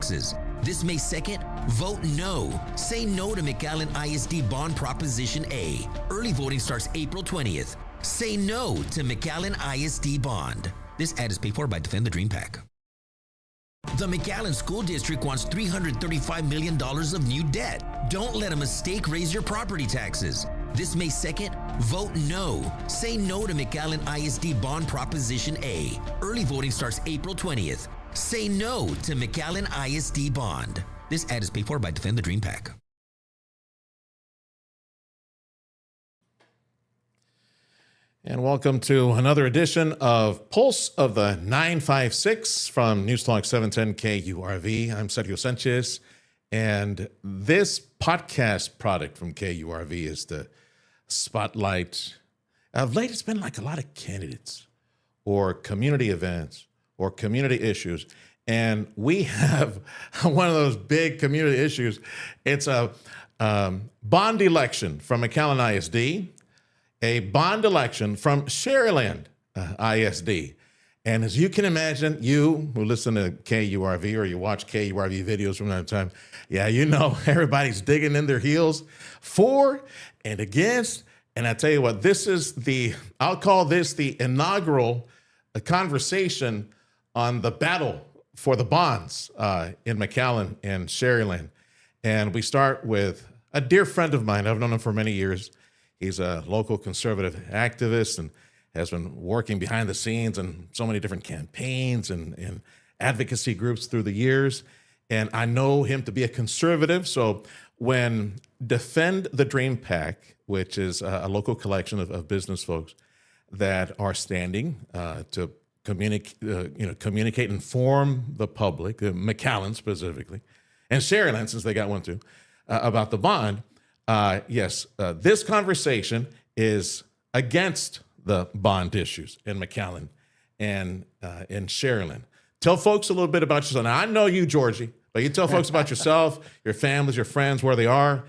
taxes. This May 2nd, vote no. Say no to McAllen ISD Bond Proposition A. Early voting starts April 20th. Say no to McAllen ISD Bond. This ad is paid for by Defend the Dream PAC. The McAllen School District wants $335 million of new debt. Don't let a mistake raise your property taxes. This May 2nd, vote no. Say no to McAllen ISD Bond Proposition A. Early voting starts April 20th. Say no to McAllen ISD Bond. This ad is paid for by Defend the Dream PAC. And welcome to another edition of Pulse of the 956 from News Talk 710 KURV. I'm Sergio Sanchez, and this podcast product from KURV is the spotlight. Of late, it's been like a lot of candidates or community events or community issues, and we have one of those big community issues. It's a bond election from McAllen ISD, a bond election from Sharyland ISD. And as you can imagine, you who listen to KURV or you watch KURV videos from time to time, yeah, you know everybody's digging in their heels for and against. And I tell you what, this is I'll call this the inaugural conversation on the battle for the bonds in McAllen and Sharyland. And we start with a dear friend of mine. I've known him for many years. He's a local conservative activist and has been working behind the scenes in so many different campaigns and advocacy groups through the years. And I know him to be a conservative. So when Defend the Dream PAC, which is a local collection of business folks that are standing to communicate, inform the public, McAllen specifically, and Sharyland, since they got one too, about the bond. Yes, this conversation is against the bond issues in McAllen and in Sharyland. Tell folks a little bit about yourself. Now, I know you, Georgie, but you tell folks about yourself, your families, your friends, where they are.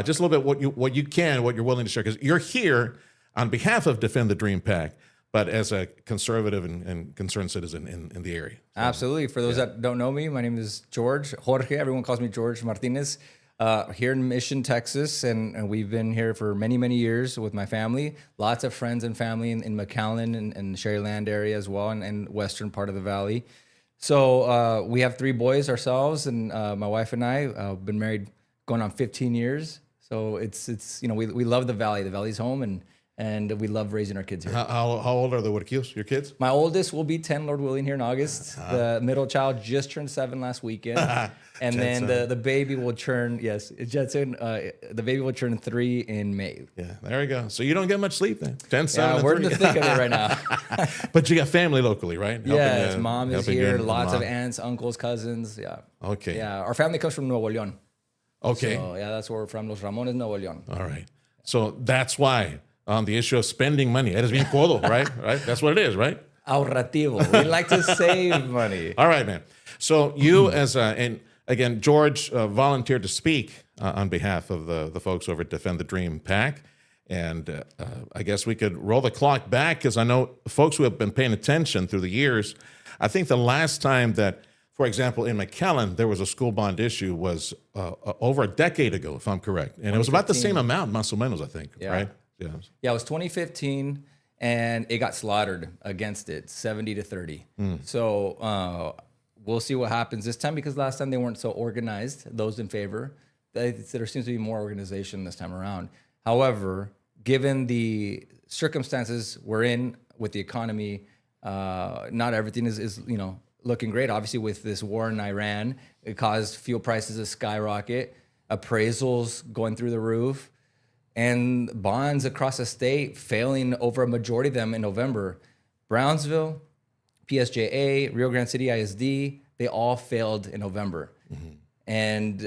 Just a little bit what you're willing to share, because you're here on behalf of Defend the Dream PAC, but as a conservative and concerned citizen in the area. So, absolutely. For those that don't know me, my name is Jorge. Everyone calls me Jorge Martinez. Here in Mission, Texas, and we've been here for many, many years with my family. Lots of friends and family in McAllen and Sharyland area as well, and western part of the valley. So we have 3 boys ourselves, and my wife and I been married going on 15 years. So it's we love the valley. The valley's home, and we love raising our kids here. How old are the Huerquillos, your kids? My oldest will be 10, Lord willing, here in August. The middle child just turned 7 last weekend. And then the baby will turn, Jetson, the baby will turn 3 in May. Yeah, there we go. So you don't get much sleep then. 10, 7, yeah, we're in the thick of it right now. But you got family locally, right? Yes, mom is here. Lots of aunts, uncles, cousins. Yeah. Okay. Yeah, our family comes from Nuevo León. Okay. So, yeah, that's where we're from, Los Ramones, Nuevo León. All right. So that's why on the issue of spending money, eres bien codo, right? Right? That's what it is, right? Ahorrativo. We like to save money. All right, man. So you and again, George volunteered to speak on behalf of the folks over at Defend the Dream PAC. And I guess we could roll the clock back, because I know folks who have been paying attention through the years, I think the last time that, for example, in McAllen, there was a school bond issue was over a decade ago, if I'm correct. And it was about the same amount, más o menos, I think, right? Yeah. Yeah, it was 2015, and it got slaughtered against it, 70-30. So we'll see what happens this time, because last time they weren't so organized, those in favor. There seems to be more organization this time around. However, given the circumstances we're in with the economy, not everything is looking great. Obviously, with this war in Iran, it caused fuel prices to skyrocket, appraisals going through the roof, and bonds across the state failing over a majority of them in November. Brownsville, PSJA, Rio Grande City ISD, they all failed in November. And,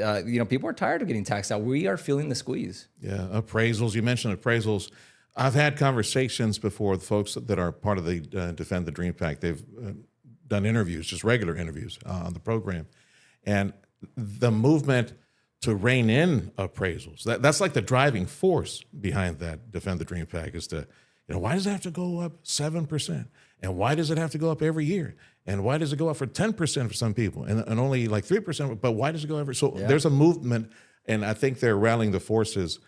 people are tired of getting taxed out. We are feeling the squeeze. Yeah, appraisals. You mentioned appraisals. I've had conversations before with folks that are part of the Defend the Dream PAC. They've done interviews, just regular interviews on the program. And the movement to rein in appraisals, that's like the driving force behind that Defend the Dream PAC, is to Why does it have to go up 7%? And why does it have to go up every year? And why does it go up for 10% for some people and only like 3%? But why does it go every? So there's a movement, and I think they're rallying the forces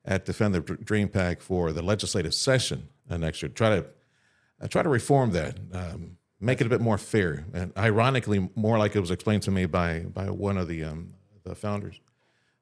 at Defend the Dream PAC for the legislative session next year. Try to reform that, make it a bit more fair, and ironically, more like it was explained to me by one of the founders.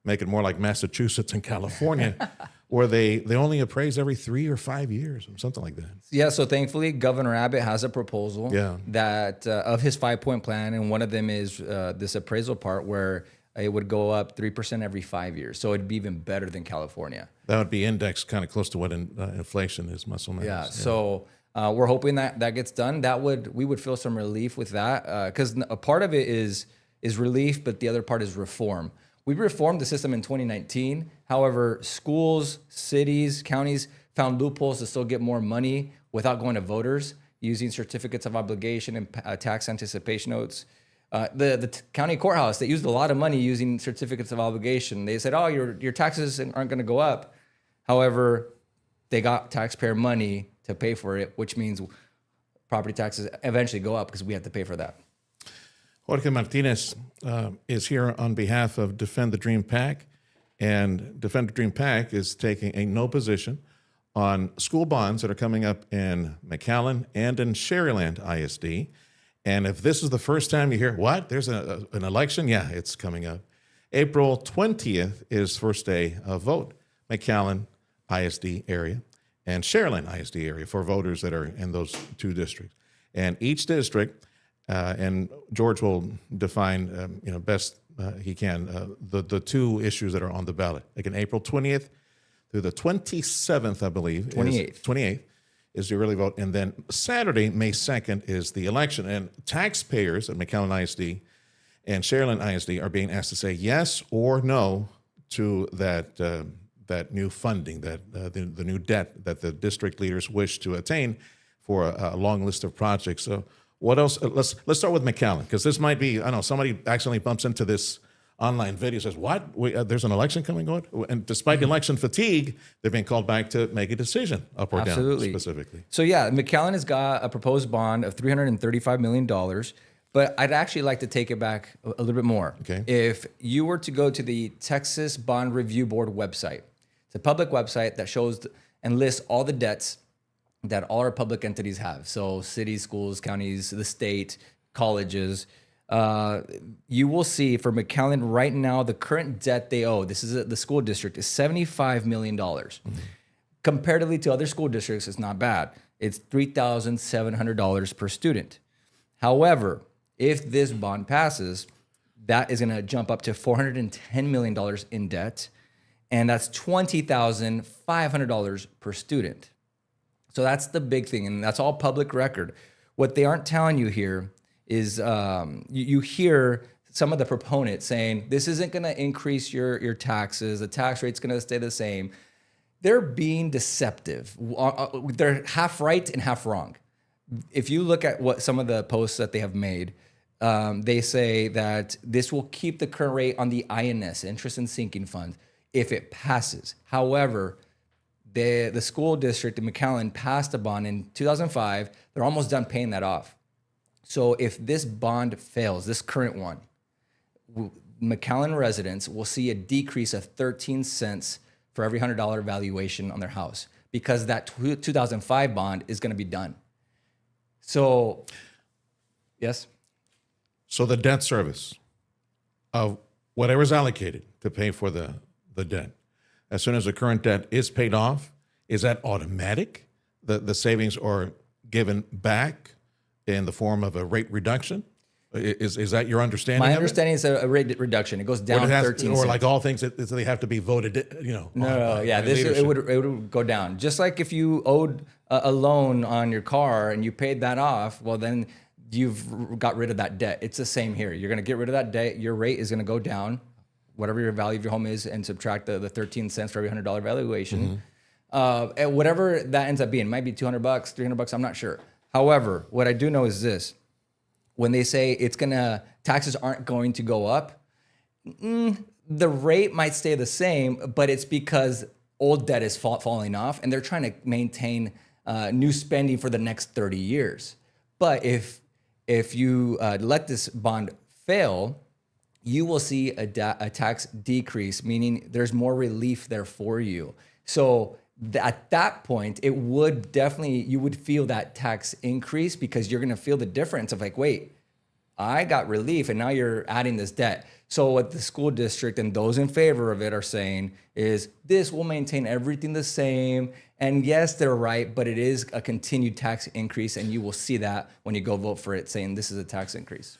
Make it more like Massachusetts and California, where they only appraise every 3 or 5 years, or something like that. Yeah, so thankfully, Governor Abbott has a proposal that of his 5-point plan, and one of them is this appraisal part where it would go up 3% every 5 years. So it'd be even better than California. That would be indexed kind of close to what inflation is, muscle mass. Yeah, so we're hoping that gets done. We would feel some relief with that, because a part of it is relief, but the other part is reform. We reformed the system in 2019. However, schools, cities, counties found loopholes to still get more money without going to voters, using certificates of obligation and tax anticipation notes. The county courthouse, they used a lot of money using certificates of obligation. They said, oh, your taxes aren't going to go up. However, they got taxpayer money to pay for it, which means property taxes eventually go up because we have to pay for that. Jorge Martinez is here on behalf of Defend the Dream PAC, and Defend the Dream PAC is taking a no position on school bonds that are coming up in McAllen and in Sharyland ISD. And if this is the first time you hear, what, there's an election? Yeah, it's coming up. April 20th is first day of vote, McAllen ISD area and Sharyland ISD area for voters that are in those two districts. And each district, and George will define, best he can, the two issues that are on the ballot. Like in April 20th through the 27th, I believe. 28th is the early vote. And then Saturday, May 2nd, is the election. And taxpayers at McAllen ISD and Sharyland ISD are being asked to say yes or no to that new funding, the new debt that the district leaders wish to attain for a long list of projects. So what else? Let's start with McAllen, because this might be, I know, somebody accidentally bumps into this online video, says, what? There's an election coming on? And despite election fatigue, they're being called back to make a decision, up or down, specifically. So yeah, McAllen has got a proposed bond of $335 million, but I'd actually like to take it back a little bit more. Okay. If you were to go to the Texas Bond Review Board website, it's a public website that shows and lists all the debts that all our public entities have. So cities, schools, counties, the state, colleges. You will see for McAllen right now, the current debt they owe, this is the school district, is $75 million. Mm-hmm. Comparatively to other school districts, it's not bad. It's $3,700 per student. However, if this bond passes, that is gonna jump up to $410 million in debt, and that's $20,500 per student. So that's the big thing, and that's all public record. What they aren't telling you here is you hear some of the proponents saying, this isn't gonna increase your taxes, the tax rate's gonna stay the same. They're being deceptive. They're half right and half wrong. If you look at what some of the posts that they have made, they say that this will keep the current rate on the INS, interest and sinking fund, if it passes. However, the school district in McAllen passed a bond in 2005. They're almost done paying that off. So if this bond fails, this current one, McAllen residents will see a decrease of 13 cents for every $100 valuation on their house, because that 2005 bond is going to be done. So, yes? So the debt service of whatever's allocated to pay for the debt, as soon as the current debt is paid off, is that automatic? The savings are given back in the form of a rate reduction? Is that your understanding? My understanding is a rate reduction. It goes down 13 cents. Or like all things, they have to be voted, No, yeah, it would go down. Just like if you owed a loan on your car and you paid that off, well, then you've got rid of that debt. It's the same here. You're going to get rid of that debt. Your rate is going to go down, whatever your value of your home is, and subtract the 13 cents for every $100 valuation. Mm-hmm. And whatever that ends up being, it might be $200, $300, I'm not sure. However, what I do know is this. When they say taxes aren't going to go up, the rate might stay the same, but it's because old debt is falling off, and they're trying to maintain new spending for the next 30 years. But if you let this bond fail, you will see a tax decrease, meaning there's more relief there for you. So at that point, it would definitely, you would feel that tax increase because you're going to feel the difference of like, wait, I got relief and now you're adding this debt. So what the school district and those in favor of it are saying is this will maintain everything the same. And yes, they're right, but it is a continued tax increase. And you will see that when you go vote for it, saying this is a tax increase.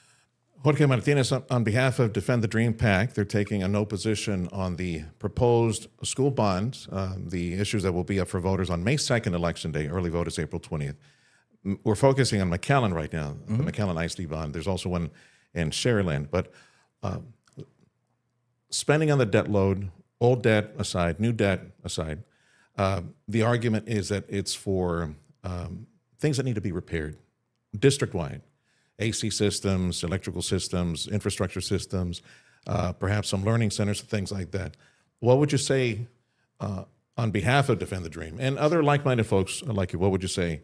Jorge Martinez, on behalf of Defend the Dream PAC, they're taking a no position on the proposed school bonds, the issues that will be up for voters on May 2nd, Election Day. Early vote is April 20th. We're focusing on McAllen right now, the McAllen ISD bond. There's also one in Sharyland. But spending on the debt load, old debt aside, new debt aside, the argument is that it's for things that need to be repaired district-wide. AC systems, electrical systems, infrastructure systems, perhaps some learning centers, things like that. What would you say on behalf of Defend the Dream and other like-minded folks like you? What would you say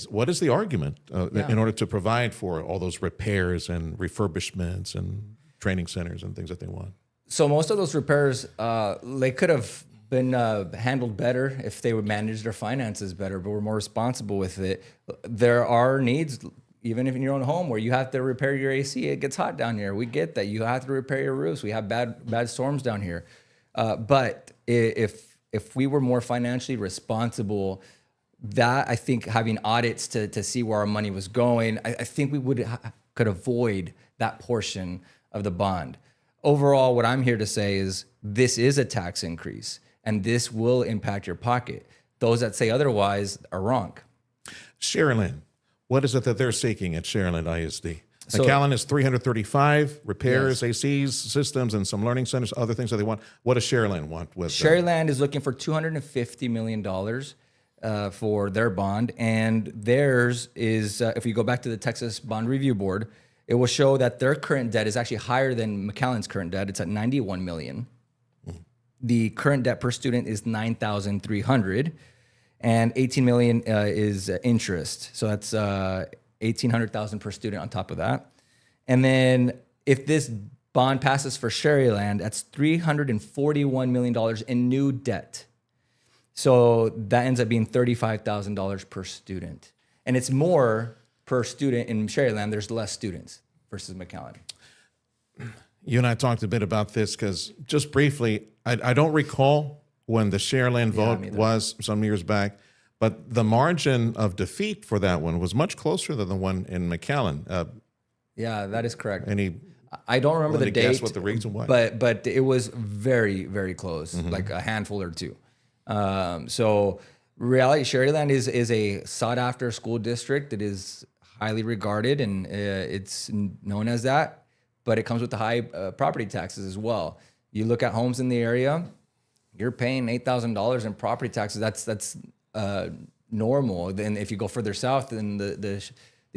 what is the argument in order to provide for all those repairs and refurbishments and training centers and things that they want? So most of those repairs, they could have been handled better if they would manage their finances better, but we're more responsible with it. There are needs, even if in your own home, where you have to repair your AC. It gets hot down here. We get that. You have to repair your roofs. We have bad storms down here. But if we were more financially responsible, that I think having audits to see where our money was going, I think we could avoid that portion of the bond. Overall, what I'm here to say is this is a tax increase, and this will impact your pocket. Those that say otherwise are wrong. Sharyland. What is it that they're seeking at Sharyland ISD? McAllen is 335 repairs, yes. ACs, systems, and some learning centers, other things that they want. What does Sharyland want with Sharyland is looking for $250 million for their bond. And theirs is, if you go back to the Texas Bond Review Board, it will show that their current debt is actually higher than McAllen's current debt. It's at $91 million. The current debt per student is $9,300. And $18 million is interest. So that's $1,800,000 per student on top of that. And then if this bond passes for Sharyland, that's $341 million in new debt. So that ends up being $35,000 per student. And it's more per student in Sharyland. There's less students versus McAllen. You and I talked a bit about this because just briefly, I don't recall when the Sharyland vote was some years back, but the margin of defeat for that one was much closer than the one in McAllen. Yeah, that is correct. I don't remember the date. Guess what the reason was? But it was very, very close, like a handful or two. So reality, Sharyland is a sought after school district. It is highly regarded, and it's known as that. But it comes with the high property taxes as well. You look at homes in the area, you're paying $8,000 in property taxes. That's normal. Then if you go further south in the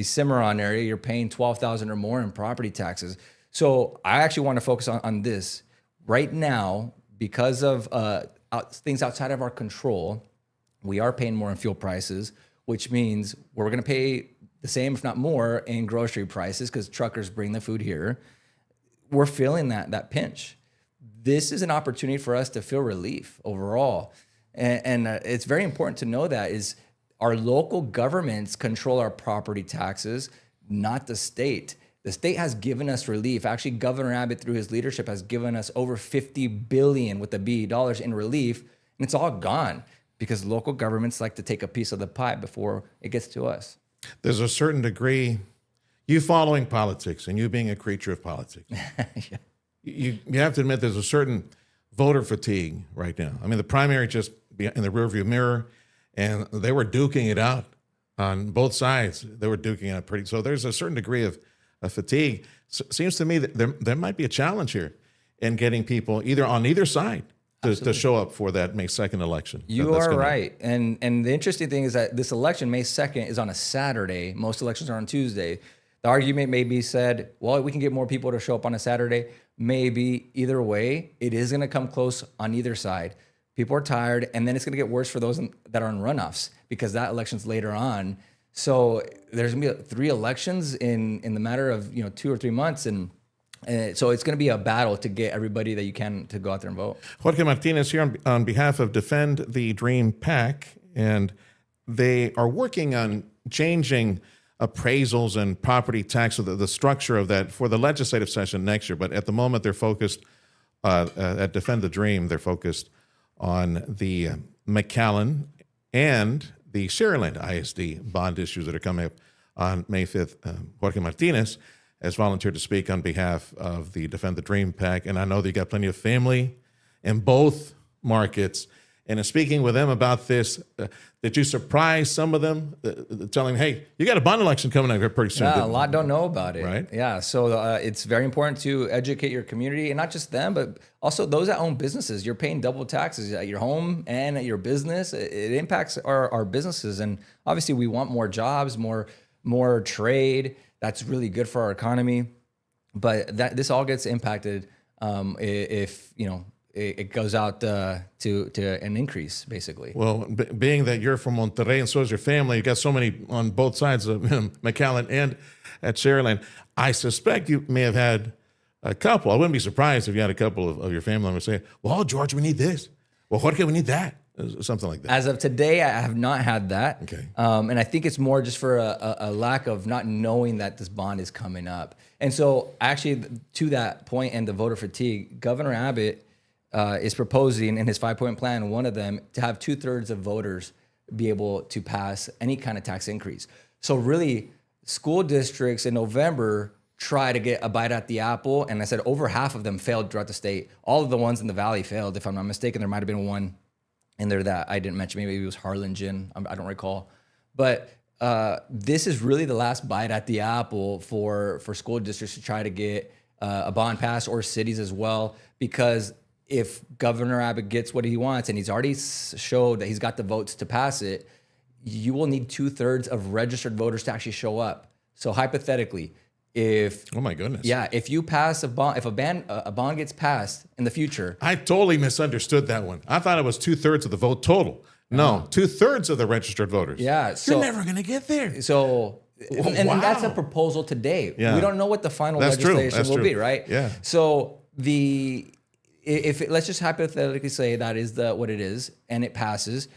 Cimarron area, you're paying $12,000 or more in property taxes. So I actually want to focus on this right now because of things outside of our control. We are paying more in fuel prices, which means we're going to pay the same, if not more, in grocery prices because truckers bring the food here. We're feeling that pinch. This is an opportunity for us to feel relief overall. And it's very important to know that is our local governments control our property taxes, not the state. The state has given us relief. Actually, Governor Abbott, through his leadership, has given us over $50 billion with the B dollars in relief, and it's all gone because local governments like to take a piece of the pie before it gets to us. There's a certain degree, you following politics and you being a creature of politics, yeah. You have to admit there's a certain voter fatigue right now. I mean, the primary just in the rearview mirror, and they were duking it out on both sides. They were duking it out pretty. So there's a certain degree of fatigue. Seems to me that there might be a challenge here in getting people either on either side to show up for that May 2nd election. You are right. And the interesting thing is that this election, May 2nd, is on a Saturday. Most elections are on Tuesday. The argument may be said, well, we can get more people to show up on a Saturday. Maybe either way, it is going to come close on either side. People are tired, and then it's going to get worse for those that are in runoffs because that election's later on. So there's gonna be 3 elections in the matter of 2 or 3 months, and so it's going to be a battle to get everybody that you can to go out there and vote. Jorge Martinez here on behalf of Defend the Dream PAC, and they are working on changing appraisals and property tax, so the structure of that for the legislative session next year. But at the moment, they're focused at Defend the Dream. They're focused on the McAllen and the Sharyland ISD bond issues that are coming up on May 5th. Jorge Martinez has volunteered to speak on behalf of the Defend the Dream PAC, and I know that you got plenty of family in both markets. And in speaking with them about this, did you surprise some of them, telling them, hey, you got a bond election coming up here pretty soon? Yeah, a lot don't know about it. Right? Yeah, so it's very important to educate your community, and not just them, but also those that own businesses. You're paying double taxes at your home and at your business. It impacts our businesses, and obviously we want more jobs, more trade. That's really good for our economy. But this all gets impacted if it goes out to an increase, basically. Well, being that you're from Monterrey and so is your family, you got so many on both sides of McAllen and at Sharyland. I suspect you may have had a couple. I wouldn't be surprised if you had a couple of your family members say, well, George, we need this. Well, Jorge, we need that. Something like that. As of today, I have not had that. Okay. And I think it's more just for a lack of not knowing that this bond is coming up. And so actually, to that point and the voter fatigue, Governor Abbott is proposing in his 5-point plan, one of them, to have 2/3 of voters be able to pass any kind of tax increase. So really, school districts in November try to get a bite at the apple. And I said over half of them failed throughout the state. All of the ones in the Valley failed. If I'm not mistaken, there might have been one in there that I didn't mention. Maybe it was Harlingen. I don't recall. But this is really the last bite at the apple for school districts to try to get a bond passed, or cities as well, because if Governor Abbott gets what he wants, and he's already showed that he's got the votes to pass it, you will need 2/3 of registered voters to actually show up. So hypothetically, oh my goodness, if you pass a bond, if a bond gets passed in the future, I totally misunderstood that one. I thought it was 2/3 of the vote total. No, 2/3 of the registered voters. Yeah, so you're never gonna get there. So. And Wow. that's a proposal today. Yeah. We don't know what the final That's true. legislation That's will true. be, right? Yeah. So let's just hypothetically say that is what it is, and it passes.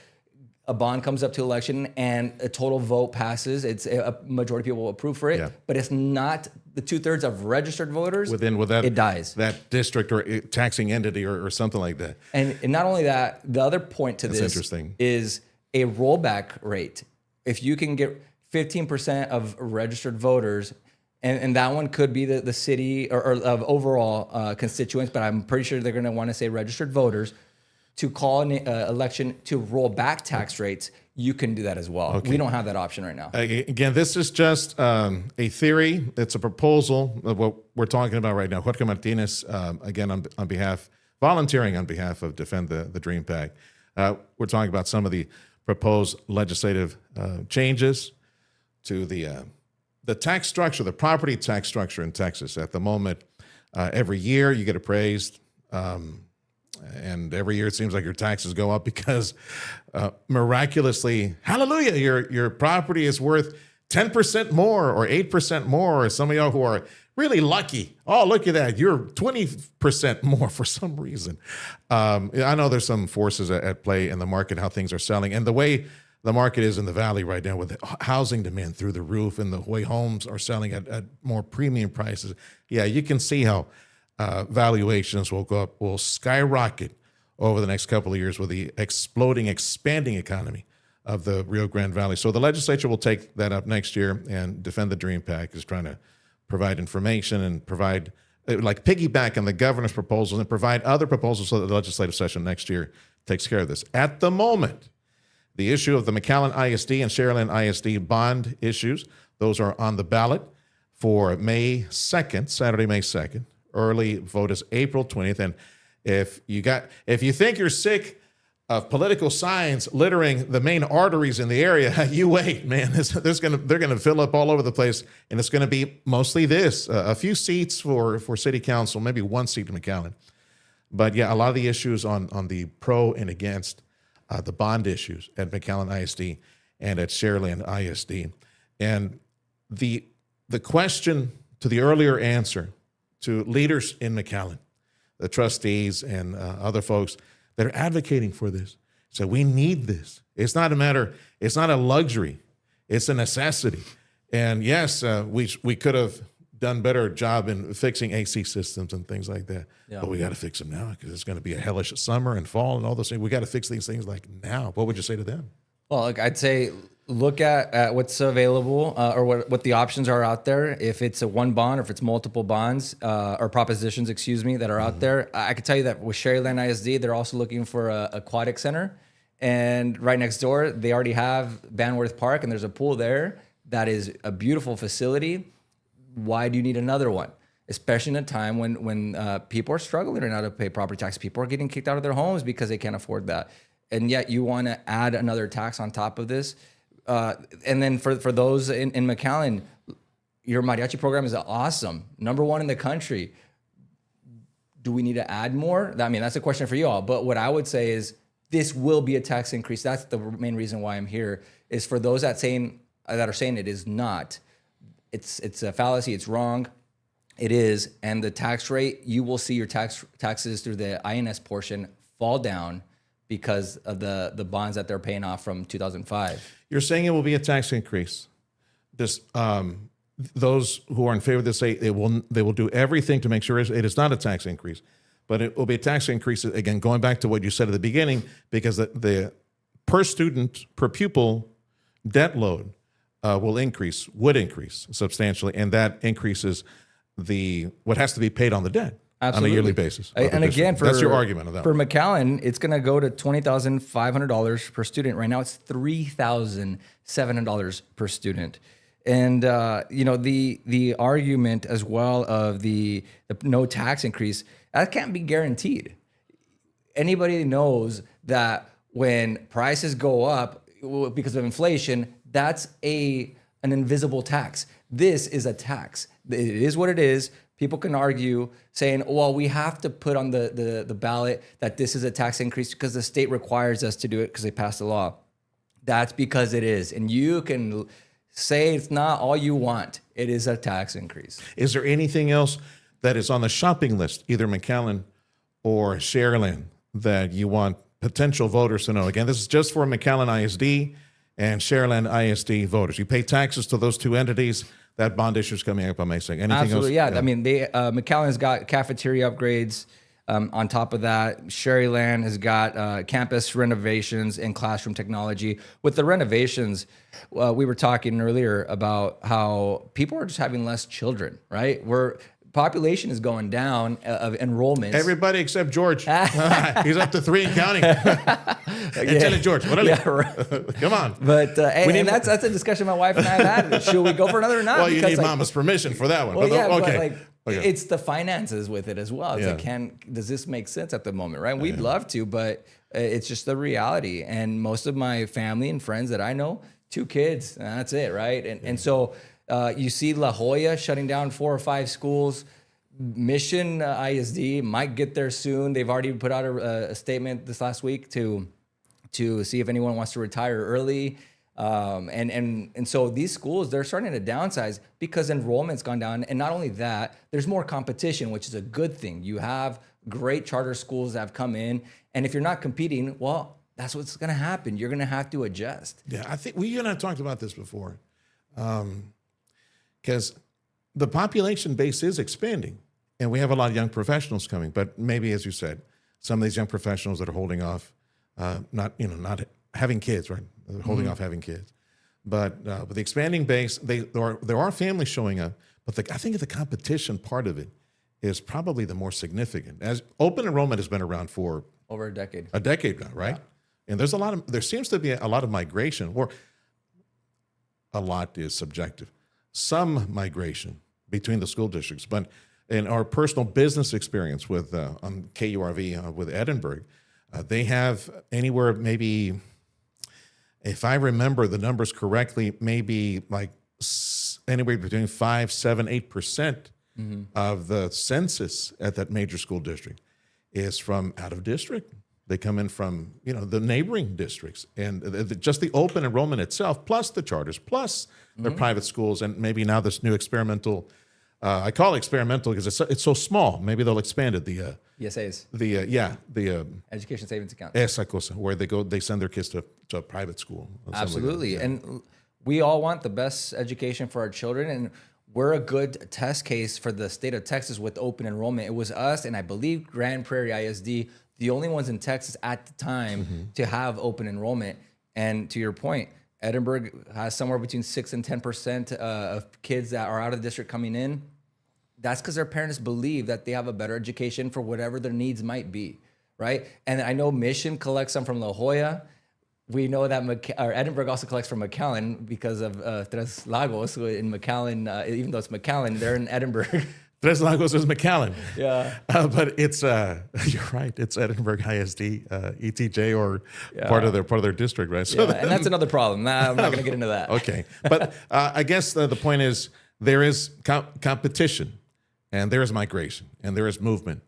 A bond comes up to election, and a total vote passes. It's a majority of people will approve for it, Yeah. but it's not the 2/3 of registered voters. With it dies. that district or taxing entity or something like that. And not only that, the other point to That's this interesting. is a rollback rate. If you can get 15% of registered voters, and that one could be the city or of overall constituents, but I'm pretty sure they're going to want to say registered voters, to call an election to roll back tax rates, you can do that as well. Okay. We don't have that option right now. Again, this is just a theory. It's a proposal of what we're talking about right now. Jorge Martinez, again, on behalf, volunteering on behalf of Defend the Dream PAC. We're talking about some of the proposed legislative changes to the tax structure, the property tax structure in Texas. At the moment, every year you get appraised, and every year it seems like your taxes go up because miraculously, hallelujah, your property is worth 10% more or 8% more, or some of y'all who are really lucky. Oh, look at that. You're 20% more for some reason. I know there's some forces at play in the market, how things are selling, and the way the market is in the Valley right now with the housing demand through the roof and the way homes are selling at more premium prices. Yeah, you can see how valuations will skyrocket over the next couple of years with the expanding economy of the Rio Grande Valley. So the legislature will take that up next year, and Defend the Dream PAC is trying to provide information and provide, like, piggyback on the governor's proposals and provide other proposals so that the legislative session next year takes care of this. At the moment, the issue of the McAllen ISD and Sharyland ISD bond issues, those are on the ballot for May 2nd, Saturday, May 2nd. Early vote is April 20th. And if you think you're sick of political signs littering the main arteries in the area, you wait, man. They're going to fill up all over the place, and it's going to be mostly this: a few seats for city council, maybe one seat in McAllen. But yeah, a lot of the issues on the pro and against the bond issues at McAllen ISD and at Sharyland ISD. And the question to the earlier answer to leaders in McAllen, the trustees and other folks that are advocating for this, so we need this. It's not a luxury, it's a necessity. And yes, we could have done better job in fixing AC systems and things like that. Yeah. But we got to fix them now because it's going to be a hellish summer and fall and all those things. We got to fix these things like now. What would you say to them? Well, look, I'd say look at what's available or what the options are out there. If it's a one bond or if it's multiple bonds or propositions, that are out there. I can tell you that with Sharyland ISD, they're also looking for a aquatic center. And right next door, they already have Banworth Park and there's a pool there that is a beautiful facility. Why do you need another one? Especially in a time when people are struggling right now to pay property tax. People are getting kicked out of their homes because they can't afford that. And yet you want to add another tax on top of this. And then for those in McAllen, your mariachi program is awesome. #1 in the country. Do we need to add more? I mean, that's a question for you all. But what I would say is this will be a tax increase. That's the main reason why I'm here, is for those that are saying it is not. It's a fallacy. It's wrong. It is. And the tax rate, you will see your taxes through the INS portion fall down because of the bonds that they're paying off from 2005. You're saying it will be a tax increase. Those who are in favor of this say they will do everything to make sure it is not a tax increase, but it will be a tax increase, again, going back to what you said at the beginning, because the per student, per pupil debt load would increase substantially, and that increases what has to be paid on the debt. Absolutely. On a yearly basis. And again, that's your argument of that. For McAllen, it's going to go to $20,500 per student. Right now, it's $3,700 per student. And the argument as well of the no tax increase, that can't be guaranteed. Anybody knows that when prices go up because of inflation, that's an invisible tax. This is a tax. It is what it is. People can argue saying, well, we have to put on the ballot that this is a tax increase because the state requires us to do it because they passed the law. That's because it is. And you can say it's not all you want. It is a tax increase. Is there anything else that is on the shopping list, either McAllen or Sharyland, that you want potential voters to know? Again, this is just for McAllen ISD and Sharyland ISD voters. You pay taxes to those two entities. That bond issue is coming up on May 2nd. Anything Absolutely, else? Yeah. I mean, McAllen's got cafeteria upgrades. On top of that, Sharyland has got campus renovations and classroom technology. With the renovations, we were talking earlier about how people are just having less children, right? Population is going down of enrollments. Everybody except George. He's up to 3 and counting. Tell it, George. Right. Come on. But that's a discussion my wife and I have had. Should we go for another or not? Well, you need mama's permission for that one. Well, okay. It's the finances with it as well. It's does this make sense at the moment, right? We'd love to, but it's just the reality. And most of my family and friends that I know, 2 kids, and that's it, right? And so you see La Jolla shutting down 4 or 5 schools. Mission ISD might get there soon. They've already put out a statement this last week to see if anyone wants to retire early. And so these schools, they're starting to downsize because enrollment's gone down. And not only that, there's more competition, which is a good thing. You have great charter schools that have come in. And if you're not competing, well, that's what's going to happen. You're going to have to adjust. Yeah, I think you and I talked about this before. Because the population base is expanding. And we have a lot of young professionals coming. But maybe, as you said, some of these young professionals that are holding off, not having kids, right? Holding off having kids. But with the expanding base, there are families showing up. But I think the competition part of it is probably the more significant. As open enrollment has been around for over a decade. A decade now, right? Yeah. And there seems to be a lot of migration, or a lot is subjective. Some migration between the school districts, but in our personal business experience with on KURV with Edinburgh, they have anywhere maybe, if I remember the numbers correctly, maybe like anywhere between 5, 7, 8% of the census at that major school district is from out of district. They come in from, the neighboring districts, and just the open enrollment itself, plus the charters, plus their private schools, and maybe now this new experimental. I call it experimental because it's so small. Maybe they'll expand it. The ESAs. The Education Savings Account. esa cosa, where they send their kids to a private school. Absolutely, and we all want the best education for our children, and we're a good test case for the state of Texas with open enrollment. It was us, and I believe Grand Prairie ISD, the only ones in Texas at the time to have open enrollment. And to your point, Edinburgh has somewhere between 6 and 10% of kids that are out of the district coming in. That's because their parents believe that they have a better education for whatever their needs might be, right? And I know Mission collects some from La Jolla. We know that Edinburgh also collects from McAllen because of Tres Lagos in McAllen. Even though it's McAllen, they're in Edinburgh. Tres Lagos is McAllen. Yeah. But it's, you're right, it's Edinburgh ISD, ETJ, or part of their district, right? So and that's another problem. I'm not going to get into that. Okay. But I guess the point is there is competition, and there is migration, and there is movement,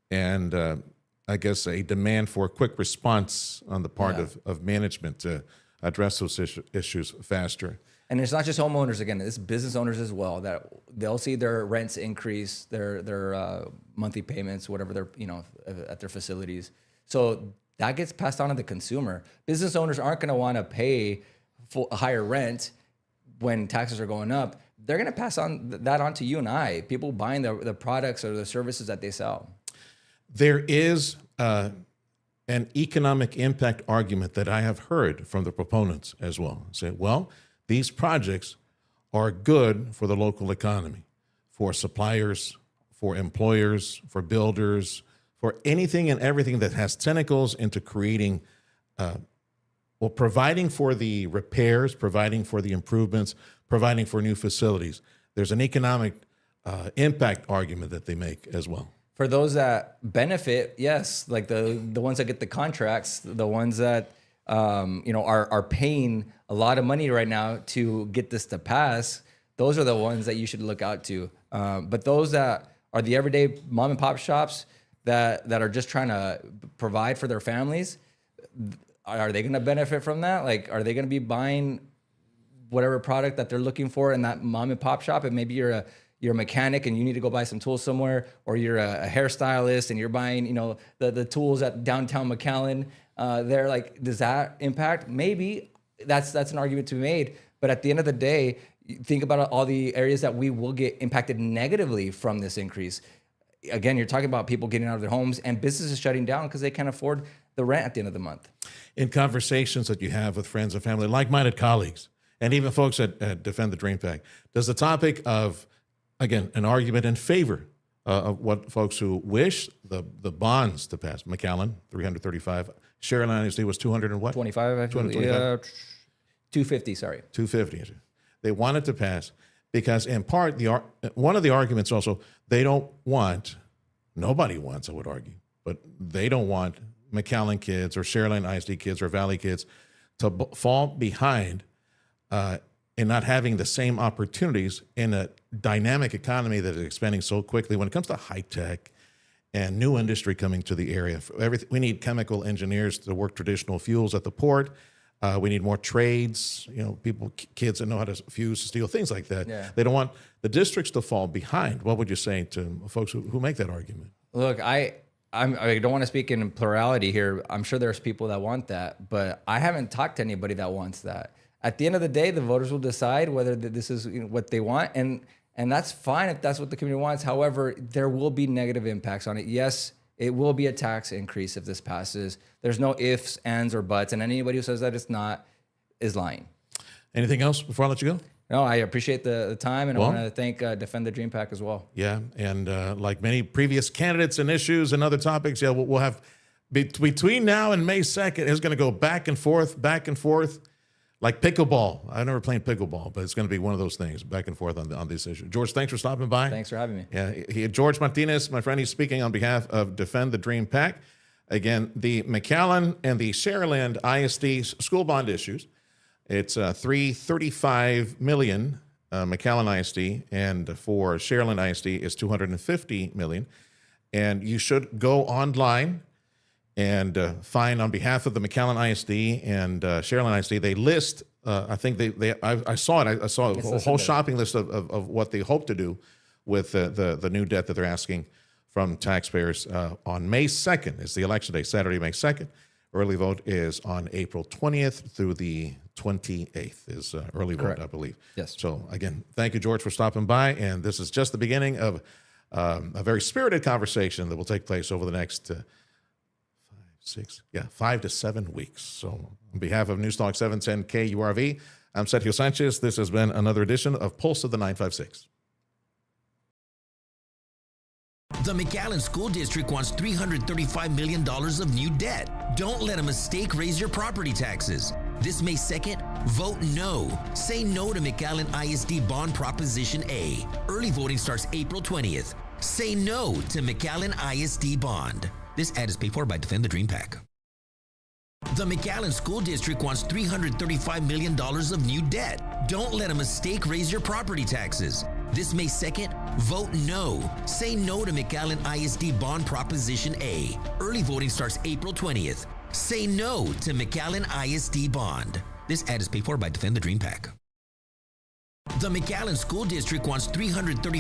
and I guess a demand for a quick response on the part of management to address those issues faster. And it's not just homeowners, again, it's business owners as well, that they'll see their rents increase, their monthly payments, whatever they're, at their facilities. So that gets passed on to the consumer. Business owners aren't going to want to pay a higher rent when taxes are going up. They're going to pass on that on to you and I, people buying the products or the services that they sell. There is an economic impact argument that I have heard from the proponents as well. Say, well, these projects are good for the local economy, for suppliers, for employers, for builders, for anything and everything that has tentacles into creating, providing for the repairs, providing for the improvements, providing for new facilities. There's an economic impact argument that they make as well. For those that benefit, yes, like the ones that get the contracts, the ones that are paying a lot of money right now to get this to pass, those are the ones that you should look out to. But those that are the everyday mom and pop shops that are just trying to provide for their families, are they going to benefit from that? Like, are they going to be buying whatever product that they're looking for in that mom and pop shop? And maybe you're a mechanic and you need to go buy some tools somewhere, or you're a hairstylist and you're buying, the tools at downtown McAllen. They're like, does that impact? Maybe that's an argument to be made. But at the end of the day, think about all the areas that we will get impacted negatively from this increase. Again, you're talking about people getting out of their homes and businesses shutting down because they can't afford the rent at the end of the month. In conversations that you have with friends and family, like-minded colleagues, and even folks at Defend the Dream PAC, does the topic of, again, an argument in favor of what folks who wish the bonds to pass, McAllen, 335, Sharon ISD was 200 and what? 25, actually. 250, sorry. 250. They want it to pass because, in part, one of the arguments also, nobody wants, I would argue, but they don't want McAllen kids or Sharon ISD kids or Valley kids to fall behind in not having the same opportunities in a dynamic economy that is expanding so quickly when it comes to high tech and new industry coming to the area. We need chemical engineers to work traditional fuels at the port. We need more trades, kids that know how to fuse steel, things like that. Yeah. They don't want the districts to fall behind. What would you say to folks who make that argument? Look, I don't want to speak in plurality here. I'm sure there's people that want that, but I haven't talked to anybody that wants that. At the end of the day, the voters will decide whether this is what they want, and that's fine if that's what the community wants. However, there will be negative impacts on it. Yes, it will be a tax increase if this passes. There's no ifs, ands, or buts, and anybody who says that it's not is lying. Anything else before I let you go? No, I appreciate the time, and I want to thank Defend the Dream PAC as well. Yeah, and like many previous candidates and issues and other topics, we'll have between now and May 2nd, it's going to go back and forth, like pickleball. I've never played pickleball, but it's going to be one of those things, back and forth on this issue. George, thanks for stopping by. Thanks for having me. Yeah, Jorge Martinez, my friend, he's speaking on behalf of Defend the Dream PAC. Again, the McAllen and the Sharyland ISD school bond issues. It's $335 million, McAllen ISD, and for Sharyland ISD is $250 million. And you should go online and fine on behalf of the McAllen ISD and Sharyland ISD. They list, I think I saw it. I saw a whole shopping list of what they hope to do with the new debt that they're asking from taxpayers. On May 2nd is the election day, Saturday, May 2nd. Early vote is on April 20th through the 28th is early vote, I believe. Yes. So again, thank you, George, for stopping by. And this is just the beginning of a very spirited conversation that will take place over the next 5 to 7 weeks. So on behalf of Newstalk 710 KURV, I'm Sergio Sanchez. This has been another edition of Pulse of the 956. The McAllen School District wants $335 million of new debt. Don't let a mistake raise your property taxes. This May 2nd, vote no. Say no to McAllen ISD Bond Proposition A. Early voting starts April 20th. Say no to McAllen ISD Bond. This ad is paid for by Defend The Dream PAC. The McAllen School District wants $335 million of new debt. Don't let a mistake raise your property taxes. This May 2nd, vote no. Say no to McAllen ISD Bond Proposition A. Early voting starts April 20th. Say no to McAllen ISD Bond. This ad is paid for by Defend The Dream PAC. The McAllen School District wants $335